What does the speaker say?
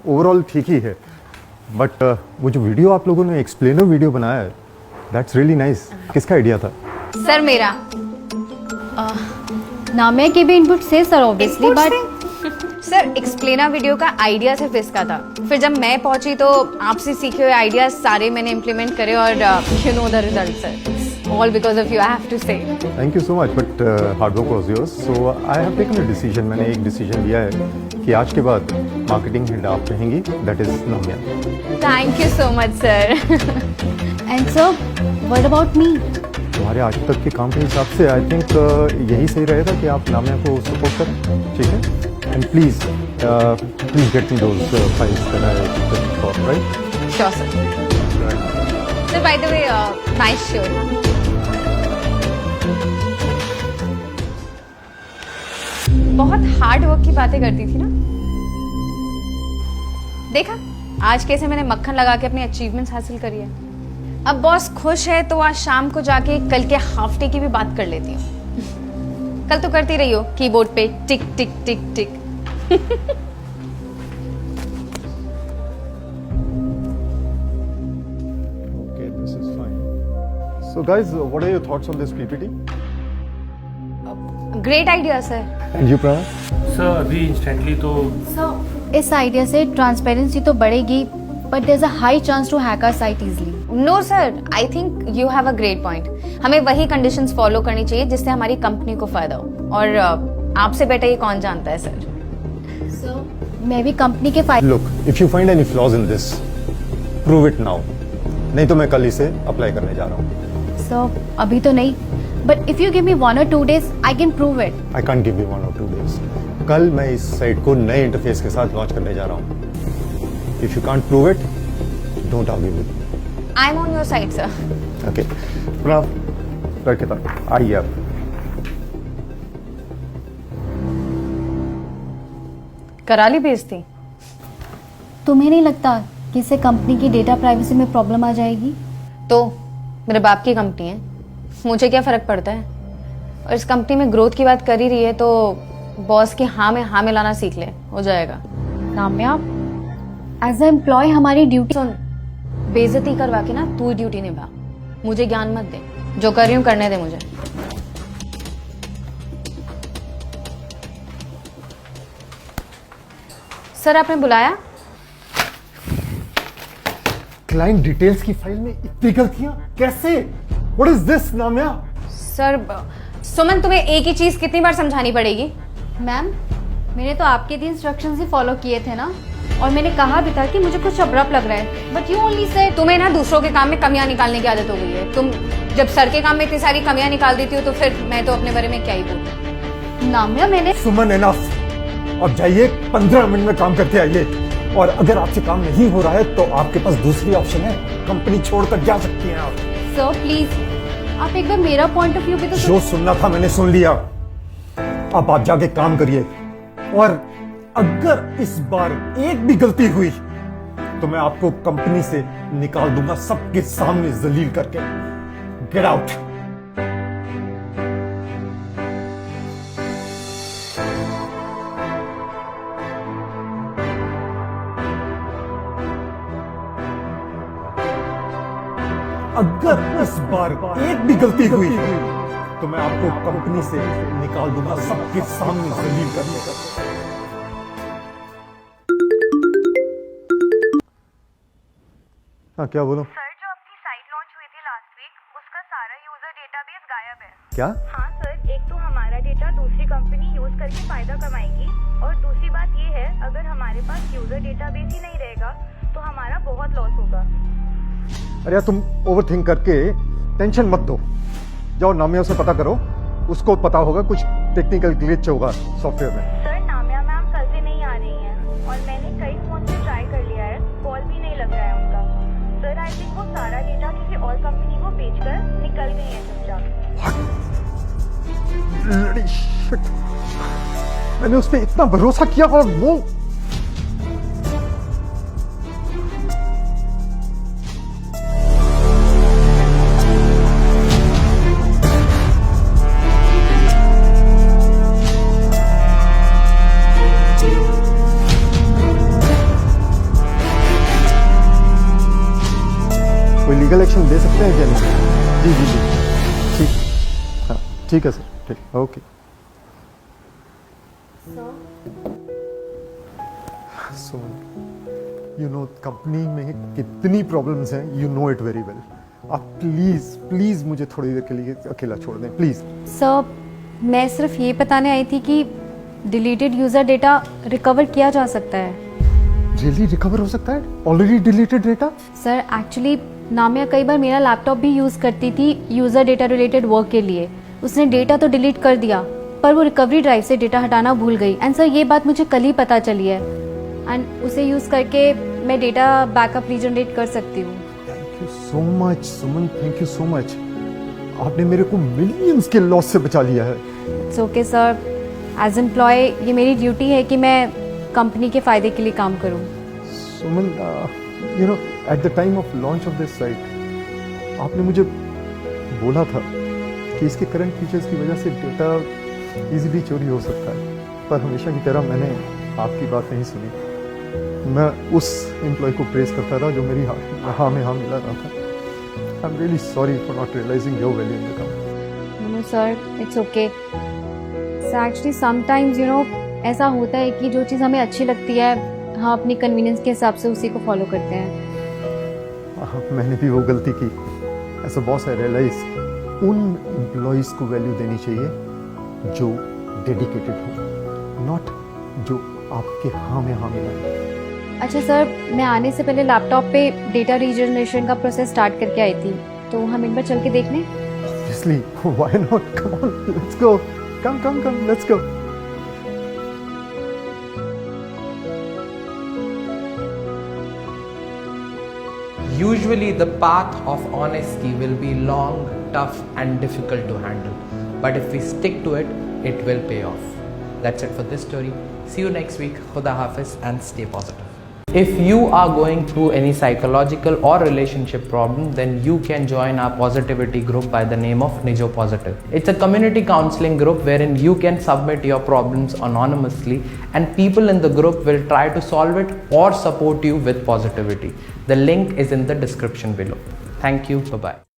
Overall ठीक ही है, but वो जो वीडियो आप लोगों ने एक्सप्लेनर वीडियो बनाया है, दैट्स रियली नाइस। किसका आइडिया था? सर मेरा। नामिया के भी इनपुट से sir obviously, but sir explainer video का आइडिया सिर्फ इसका था। फिर जब मैं पहुंची तो आपसे सीखे हुए आइडियाज सारे मैंने इम्प्लीमेंट करे और you know the result sir, all because of you, I have to say. Thank you so much, but hard work was yours, so I have taken a decision. मैंने एक डिसीजन लिया है कि आज के बाद मार्केटिंग हेड आप रहेंगी, that is Namiya. Thank you so much sir. And sir what about me? तुम्हारे आज तक के काम के हिसाब से आई थिंक यही सही रहेगा कि आप नामिया को सपोर्ट करें, ठीक है? And please get me those files that I requested for, right? Sure sir. Sir by the way, nice show. बहुत हार्ड वर्क की बातें करती थी ना, देखा आज कैसे मैंने मक्खन लगा के अपनी अचीवमेंट्स हासिल करी है। अब बॉस खुश है तो आज शाम को जाके कल के हाफ डे की भी बात कर लेती हूँ। कल तो करती रही हो कीबोर्ड पे टिक टिक टिक टिक। Okay, this is fine. So guys, what are your thoughts on this PPT? Great idea sir. And you, Pranav? Sir अभी इंस्टेंटली तो सर इस आइडिया से ट्रांसपेरेंसी तो बढ़ेगी, but there is a high chance to hack our site easily. No sir, I think you have a great point. हमें वही conditions follow करनी चाहिए जिससे हमारी कंपनी को फायदा हो, और आपसे बेटर ये कौन जानता है सर। सर मैं भी कंपनी के फायदे। Look, if you find any flaws in this, prove it now. नहीं तो मैं कल इसे अप्लाई करने जा रहा हूँ। सर अभी तो नहीं, but if you give me 1 or 2 days I can prove it. I can't give you 1 or 2 days. कल मैं इस साइट को नए इंटरफेस के साथ लॉन्च करने जा रहा हूँ। If you can't prove it, don't argue with me. I am on your side sir. Okay. Pranav, लड़के तक आइए आप। करा ली बेइज्जती। तुम्हें नहीं लगता कि इससे कंपनी की डेटा प्राइवेसी में प्रॉब्लम आ जाएगी? तो मेरे बाप की कंपनी है, मुझे क्या फर्क पड़ता है। और इस कंपनी में ग्रोथ की बात कर ही रही है तो बॉस की हाँ में लाना सीख ले, हो जाएगा। नामिया एज ए एम्प्लॉय हमारी ड्यूटी। सुन, बेइज्जती करवा के ना तू ड्यूटी निभा, मुझे ज्ञान मत दे। जो कर रही हूँ करने दे मुझे। सर आपने बुलाया? क्लाइंट डिटेल्स की फाइल में इतनी गलतियां कैसे? What is this, नामिया? सर सुमन, तुम्हें एक ही चीज कितनी बार समझानी पड़ेगी? मैम मैंने तो आपके दिए इंस्ट्रक्शंस ही फॉलो किए थे ना, और मैंने कहा भी था कि मुझे कुछ अब्रप्ट लग रहा है, बट यू ओनली से। तुम्हें ना दूसरों के काम में कमियां निकालने की आदत हो गई है। तुम जब सर के काम में इतनी सारी कमियां निकाल देती हो तो फिर मैं तो अपने बारे में क्या ही बोलूं। नामिया मैंने सुमन, एनफ। अब जाइए, 15 मिनट में काम करके आइए, और अगर आपसे काम नहीं हो रहा है तो आपके पास दूसरी ऑप्शन है, कंपनी छोड़कर जा सकती हैं आप। सर प्लीज आप एक बार मेरा पॉइंट ऑफ व्यू भी तो जो सुनना था मैंने सुन लिया। अब आप जाके काम करिए, और अगर इस बार एक भी गलती हुई तो मैं आपको कंपनी से निकाल दूंगा, सबके सामने जलील करके। Get out. अगर इस बार एक भी गलती हुई तो मैं आपको कंपनी से निकाल दूंगा, सबके सामने जलील करने का। हाँ, क्या बोलो? सर जो अपनी साइट लॉन्च हुई थी लास्ट वीक, उसका सारा यूजर डेटाबेस गायब है। क्या? हाँ सर, एक तो हमारा डेटा दूसरी कंपनी यूज करके फायदा कमाएगी, और दूसरी बात ये है अगर हमारे पास यूजर डेटाबेस ही नहीं रहेगा तो हमारा बहुत लॉस होगा। अरे यार, तुम ओवरथिंक करके टेंशन मत दो। जाओ नामिया से पता करो, उसको पता होगा कुछ टेक्निकल ग्लिच होगा सॉफ्टवेयर में। सर नामिया मैम कल से नहीं आ रही हैं, और मैंने कई फोन से ट्राई कर लिया है, कॉल भी नहीं लग रहा है उनका। सर आई थिंक वो सारा डेटा किसी और कंपनी को बेचकर निकल गई है चुपचाप। Bloody shit! मैंने उस पर इतना भरोसा किया और वो लीगल एक्शन ले सकते हैं क्या नहीं? जी जी जी ठीक, हाँ ठीक है सर, ठीक, okay. So you know company में कितनी प्रॉब्लम्स हैं, you know it very well. आप प्लीज़ प्लीज़ मुझे थोड़ी देर के लिए अकेला छोड़ दें प्लीज़। सर मैं सिर्फ ये बताने आई थी कि डिलीटेड यूज़र डेटा रिकवर किया जा सकता है। रियली रिकवर हो सकता है already deleted data? Sir actually Namiya कई बार मेरा लैपटॉप भी यूज़ करती थी यूज़र डेटा रिलेटेड वर्क के लिए। उसने डेटा तो डिलीट कर दिया पर वो रिकवरी ड्राइव से डेटा हटाना भूल गई। एंड सर ये बात मुझे कल ही पता चली है एंड उसे यूज़ करके मैं डेटा बैकअप रीजनरेट कर सकती हूँ। Thank you so much Suman, thank you so much. आपने मेरे को मिलियंस के लॉस से बचा लिया है। It's okay sir, as employ ये मेरी ड्यूटी है कि मैं कंपनी के फ़ायदे के लिए काम करूँ। Suman, you know at the time of launch of this site आपने मुझे बोला था कि इसके करंट फीचर्स की वजह से डेटा इजीली चोरी हो सकता है, पर हमेशा की तरह मैंने आपकी बात नहीं सुनी। मैं उस एम्प्लॉय को प्रेस करता रहा जो मेरी हाँ में हाँ मिला रहा था। I am really sorry for not realising your value in the company. No sir, it's okay sir. Actually sometimes you know ऐसा होता है कि जो चीज़ हमें अच्छी लगती है हम अपनी कन्वीनियंस के हिसाब से उसी को फॉलो करते हैं। मैंने भी वो गलती की। ऐसा बॉस है, रियलाइज उन एम्प्लॉयज़ को वैल्यू देनी चाहिए जो डेडिकेटेड हो, नॉट जो आपके हाँ में हाँ मिला। अच्छा सर, मैं आने से पहले लैपटॉप पे डेटा रीजनरेशन का प्रोसेस स्टार्ट करके आई थी, तो हम एक बार चल के देख लें? Obviously, why not? Come on, let's go. Come, let's go. Usually the path of honesty will be long, tough and difficult to handle. But if we stick to it, it will pay off. That's it for this story. See you next week. Khuda Hafiz and stay positive. If you are going through any psychological or relationship problem, then you can join our positivity group by the name of Nijo Positive. It's a community counseling group wherein you can submit your problems anonymously and people in the group will try to solve it or support you with positivity. The link is in the description below. Thank you. Bye-bye.